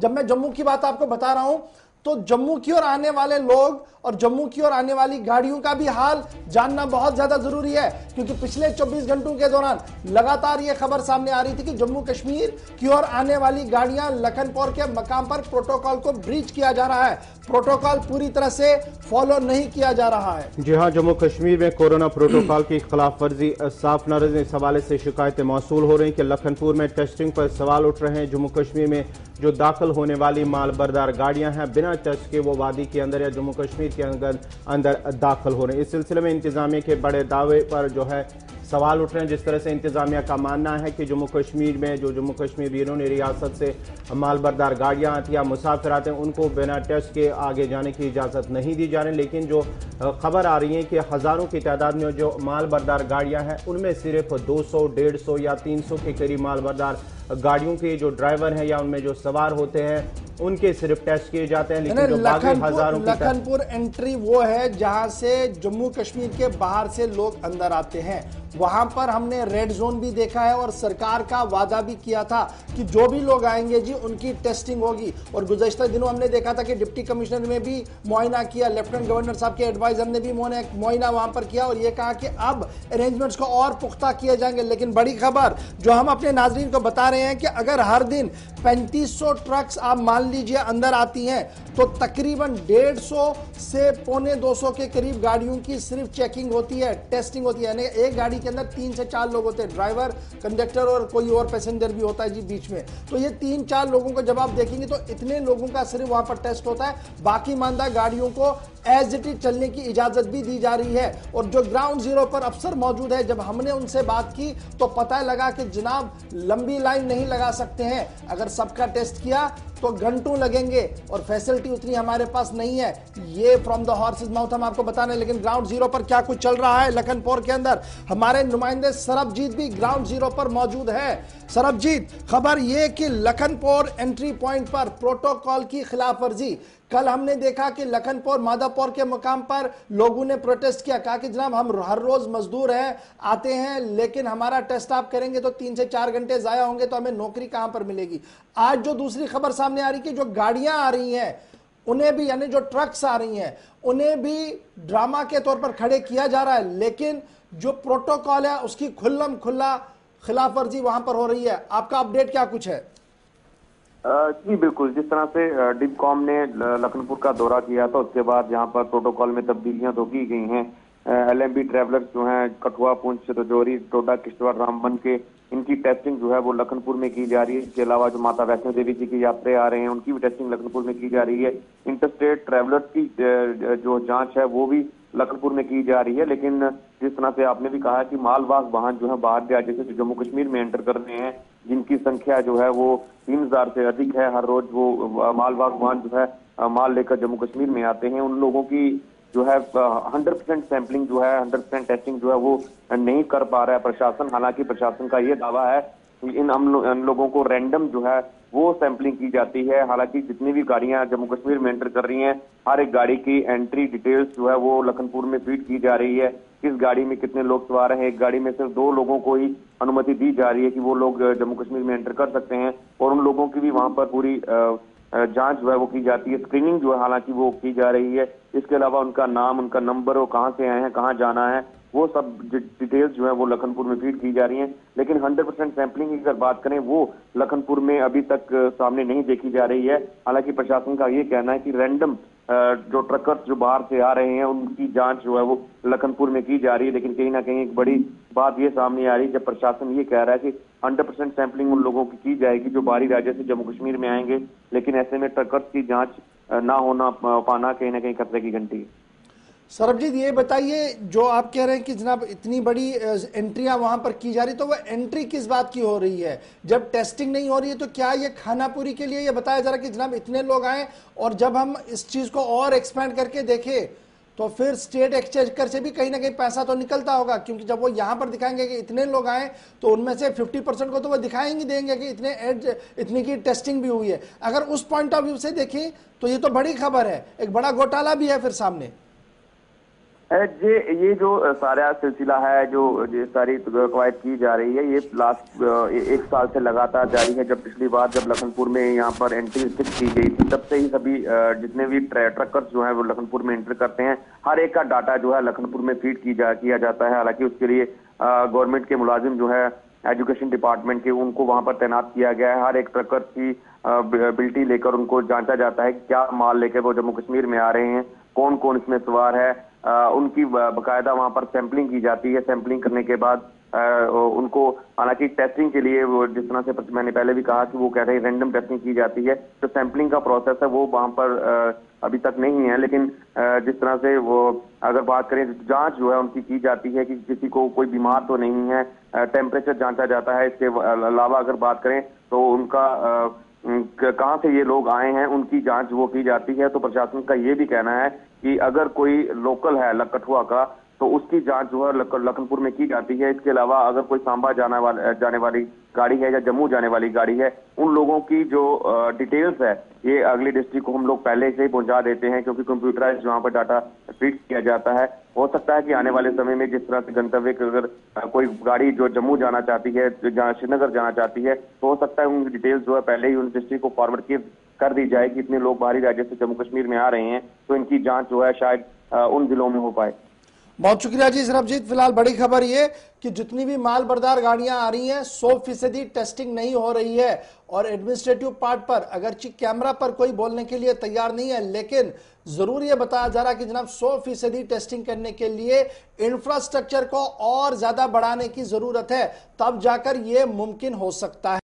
जब मैं जम्मू की बात आपको बता रहा हूं तो जम्मू की ओर आने वाले लोग और जम्मू की ओर आने वाली गाड़ियों का भी हाल जानना बहुत ज्यादा जरूरी है, क्योंकि पिछले 24 घंटों के दौरान लगातार यह खबर सामने आ रही थी कि जम्मू कश्मीर की ओर आने वाली गाड़ियां लखनपुर के मकाम पर प्रोटोकॉल को ब्रीच किया जा रहा है, प्रोटोकॉल पूरी तरह से फॉलो नहीं किया जा रहा है। जी हाँ, जम्मू कश्मीर में कोरोना प्रोटोकॉल की खिलाफ वर्जी साफ नाराज इस हवाले से शिकायतें मौसूल हो रही कि लखनपुर में टेस्टिंग पर सवाल उठ रहे हैं। जम्मू कश्मीर में जो दाखिल होने वाली माल बरदार गाड़ियां हैं बिना टेस्ट के वो वादी के अंदर या जम्मू कश्मीर के अंदर दाखिल हो रहे हैं। इस सिलसिले में इंतजामिया के बड़े दावे पर जो है सवाल उठ रहे हैं। जिस तरह से इंतजामिया का मानना है कि जम्मू कश्मीर में जो जम्मू कश्मीर बैरूनी रियासत से माल बरदार गाड़ियां आती हैं, मुसाफिर आते हैं, उनको बिना टेस्ट के आगे जाने की इजाज़त नहीं दी जा रही। लेकिन जो खबर आ रही है कि हज़ारों की तादाद में जो माल बरदार गाड़ियां हैं उनमें सिर्फ 200, 150 या 300 के करीब माल बरदार गाड़ियों के जो ड्राइवर हैं या उनमें जो सवार होते हैं उनके सिर्फ टेस्ट किए जाते हैं। लेकिन जो बाकी हजारों लखनपुर एंट्री वो है जहां से जम्मू कश्मीर के बाहर से लोग अंदर आते हैं, वहां पर हमने रेड जोन भी देखा है और सरकार का वादा भी किया था कि जो भी लोग आएंगे जी उनकी टेस्टिंग होगी। और गुज़श्ता दिनों हमने देखा था कि डिप्टी कमिश्नर ने भी मुआयना किया, लेफ्टिनेंट गवर्नर साहब के एडवाइजर ने भी मुआयना वहां पर किया और ये कहा कि अब अरेंजमेंट्स को और पुख्ता किए जाएंगे। लेकिन बड़ी खबर जो हम अपने नाजरीन को बता रहे हैं कि अगर हर दिन 3500 ट्रक्स आप मान लीजिए अंदर आती हैं तो तकरीबन 150 से 125 के करीब गाड़ियों की सिर्फ चेकिंग होती है, टेस्टिंग होती है। यानी एक गाड़ी के अंदर 3 से 4 लोग होते हैं, ड्राइवर, कंडक्टर और कोई और पैसेंजर भी होता है जी बीच में। तो ये 3-4 लोगों को जब आप देखेंगे तो इतने लोगों का सिर्फ वहां पर टेस्ट होता है, बाकी मानदा गाड़ियों को एज इट इज चलने की इजाजत भी दी जा रही है। और जो ग्राउंड जीरो पर अफसर मौजूद है, जब हमने उनसे बात की तो पता लगा कि जनाब लंबी लाइन नहीं लगा सकते हैं, अगर सबका टेस्ट किया तो घंटों लगेंगे और फैसिलिटी उतनी हमारे पास नहीं है। ये फ्रॉम द हॉर्सेस माउथ हम आपको बताने, लेकिन ग्राउंड जीरो पर क्या कुछ चल रहा है लखनपुर के अंदर, हमारे नुमाइंदे सरबजीत भी ग्राउंड जीरो पर मौजूद है। सरबजीत, खबर यह कि लखनपुर एंट्री पॉइंट पर प्रोटोकॉल की खिलाफ वर्जी, कल हमने देखा कि लखनपुर मादापुर के मुकाम पर लोगों ने प्रोटेस्ट किया, कहा कि जनाब हम हर रोज मजदूर हैं, आते हैं, लेकिन हमारा टेस्ट आप करेंगे तो 3 से 4 घंटे जाया होंगे तो हमें नौकरी कहां पर मिलेगी। आज जो दूसरी खबर सामने आ रही कि जो गाड़ियां आ रही हैं उन्हें भी, यानी जो ट्रक्स आ रही हैं उन्हें भी ड्रामा के तौर पर खड़े किया जा रहा है, लेकिन जो प्रोटोकॉल है उसकी खुल्लम खुल्ला खिलाफ वर्जी वहां पर हो रही है। आपका अपडेट क्या कुछ है? जी बिल्कुल, जिस तरह से डिपकॉम ने लखनपुर का दौरा किया था उसके बाद यहाँ पर प्रोटोकॉल में तब्दीलियां तो की गई हैं। LMB ट्रैवलर्स जो हैं कठुआ, पुंछ, रजौरी, डोडा, किश्तवाड़, रामबन के इनकी टेस्टिंग जो है वो लखनपुर में की जा रही है। इसके अलावा जो माता वैष्णो देवी जी की यात्री आ रहे हैं उनकी भी टेस्टिंग लखनपुर में की जा रही है। इंटरस्टेट ट्रैवलर्स की जो जांच है वो भी लखनपुर में की जा रही है। लेकिन जिस तरह से आपने भी कहा कि मालवाहक वाहन जो है बाहर से जैसे जो जम्मू कश्मीर में एंटर कर रहे हैं, जिनकी संख्या जो है वो 3000 से अधिक है, हर रोज वो मालवाहक वाहन जो है माल लेकर जम्मू कश्मीर में आते हैं, उन लोगों की जो है 100% सैंपलिंग जो है 100% टेस्टिंग जो है वो नहीं कर पा रहा है प्रशासन। हालांकि प्रशासन का ये दावा है कि इन लोगों को रैंडम जो है वो सैंपलिंग की जाती है। हालांकि जितनी भी गाड़ियां जम्मू कश्मीर में एंटर कर रही हैं, हर एक गाड़ी की एंट्री डिटेल्स जो है वो लखनपुर में फीड की जा रही है। किस गाड़ी में कितने लोग सवार हैं, एक गाड़ी में सिर्फ 2 लोगों को ही अनुमति दी जा रही है कि वो लोग जम्मू कश्मीर में एंटर कर सकते हैं और उन लोगों की भी वहां पर पूरी जांच जो है वो की जाती है, स्क्रीनिंग जो है हालांकि वो की जा रही है। इसके अलावा उनका नाम, उनका नंबर, वो कहाँ से आए हैं, कहाँ जाना है, वो सब डिटेल्स जो है वो लखनपुर में फीड की जा रही हैं। लेकिन 100% सैंपलिंग की अगर बात करें वो लखनपुर में अभी तक सामने नहीं देखी जा रही है। हालांकि प्रशासन का ये कहना है कि रैंडम जो ट्रकर्स जो बाहर से आ रहे हैं उनकी जांच जो है वो लखनपुर में की जा रही है। लेकिन कहीं ना कहीं एक बड़ी बात ये सामने आ रही है जब प्रशासन ये कह रहा है कि 100% सैंपलिंग उन लोगों की जाएगी जो बाहरी राज्य से जम्मू कश्मीर में आएंगे, लेकिन ऐसे में ट्रकर्स की जांच ना होना पाना कहीं ना कहीं खतरे की घंटी है। सरबजीत, ये बताइए, जो आप कह रहे हैं कि जनाब इतनी बड़ी एंट्रियां वहां पर की जा रही, तो वह एंट्री किस बात की हो रही है? जब टेस्टिंग नहीं हो रही है तो क्या ये खानापुरी के लिए ये बताया जा रहा है कि जनाब इतने लोग आए, और जब हम इस चीज को और एक्सपेंड करके देखें तो फिर स्टेट एक्सचेंजर से भी कहीं ना कहीं पैसा तो निकलता होगा, क्योंकि जब वो यहां पर दिखाएंगे कि इतने लोग आए तो उनमें से 50% को तो वो दिखाएंगे देंगे कि इतनी की टेस्टिंग भी हुई है। अगर उस पॉइंट ऑफ व्यू से देखें तो ये तो बड़ी खबर है, एक बड़ा घोटाला भी है फिर सामने। ये जो सारा सिलसिला है, जो ये सारी कवायद की जा रही है, ये लास्ट 1 साल से लगातार जारी है। जब पिछली बार जब लखनपुर में यहाँ पर एंट्री फिक्स की गई थी, तब से ही सभी जितने भी ट्रकर्स जो हैं वो लखनपुर में एंट्री करते हैं, हर एक का डाटा जो है लखनपुर में फीड किया जाता है। हालांकि उसके लिए गवर्नमेंट के मुलाजिम जो है एजुकेशन डिपार्टमेंट के, उनको वहां पर तैनात किया गया है। हर एक ट्रकर की बिल्टी लेकर उनको जांचा जाता है कि क्या माल लेकर वो जम्मू कश्मीर में आ रहे हैं, कौन कौन इसमें सवार है। उनकी बाकायदा वहां पर सैंपलिंग की जाती है। सैंपलिंग करने के बाद उनको, हालांकि टेस्टिंग के लिए वो जिस तरह से मैंने पहले भी कहा कि वो कह रहे हैं रैंडम टेस्टिंग की जाती है, तो सैंपलिंग का प्रोसेस है वो वहां पर अभी तक नहीं है। लेकिन जिस तरह से वो अगर बात करें, जांच जो है उनकी की जाती है कि किसी को कोई बीमार तो नहीं है, टेम्परेचर जांचा जाता है। इसके अलावा अगर बात करें तो उनका कहां से ये लोग आए हैं उनकी जांच वो की जाती है। तो प्रशासन का ये भी कहना है कि अगर कोई लोकल है कठुआ का, तो उसकी जांच जो है लखनपुर में की जाती है। इसके अलावा अगर कोई सांबा जाने वाली गाड़ी है या जम्मू जाने वाली गाड़ी है, उन लोगों की जो डिटेल्स है ये अगली डिस्ट्रिक्ट को हम लोग पहले से ही पहुंचा देते हैं, क्योंकि कंप्यूटराइज वहां पर डाटा फीड किया जाता है। हो सकता है कि आने वाले समय में जिस तरह से गंतव्य अगर कोई गाड़ी जो जम्मू जाना चाहती है, जहाँ श्रीनगर जाना चाहती है, तो हो सकता है उन डिटेल्स जो है पहले ही उन डिस्ट्रिक्ट को फॉरवर्ड कर दी जाए कि इतने लोग बाहरी राज्य से जम्मू कश्मीर में आ रहे हैं, तो इनकी जांच जो है शायद उन जिलों में हो पाए। बहुत शुक्रिया जी सरबजीत। फिलहाल बड़ी खबर ये कि जितनी भी माल बरदार गाड़ियां आ रही हैं 100% टेस्टिंग नहीं हो रही है। और एडमिनिस्ट्रेटिव पार्ट पर अगरचे कैमरा पर कोई बोलने के लिए तैयार नहीं है, लेकिन जरूर ये बताया जा रहा है कि जनाब 100% टेस्टिंग करने के लिए इंफ्रास्ट्रक्चर को और ज्यादा बढ़ाने की जरूरत है, तब जाकर ये मुमकिन हो सकता है।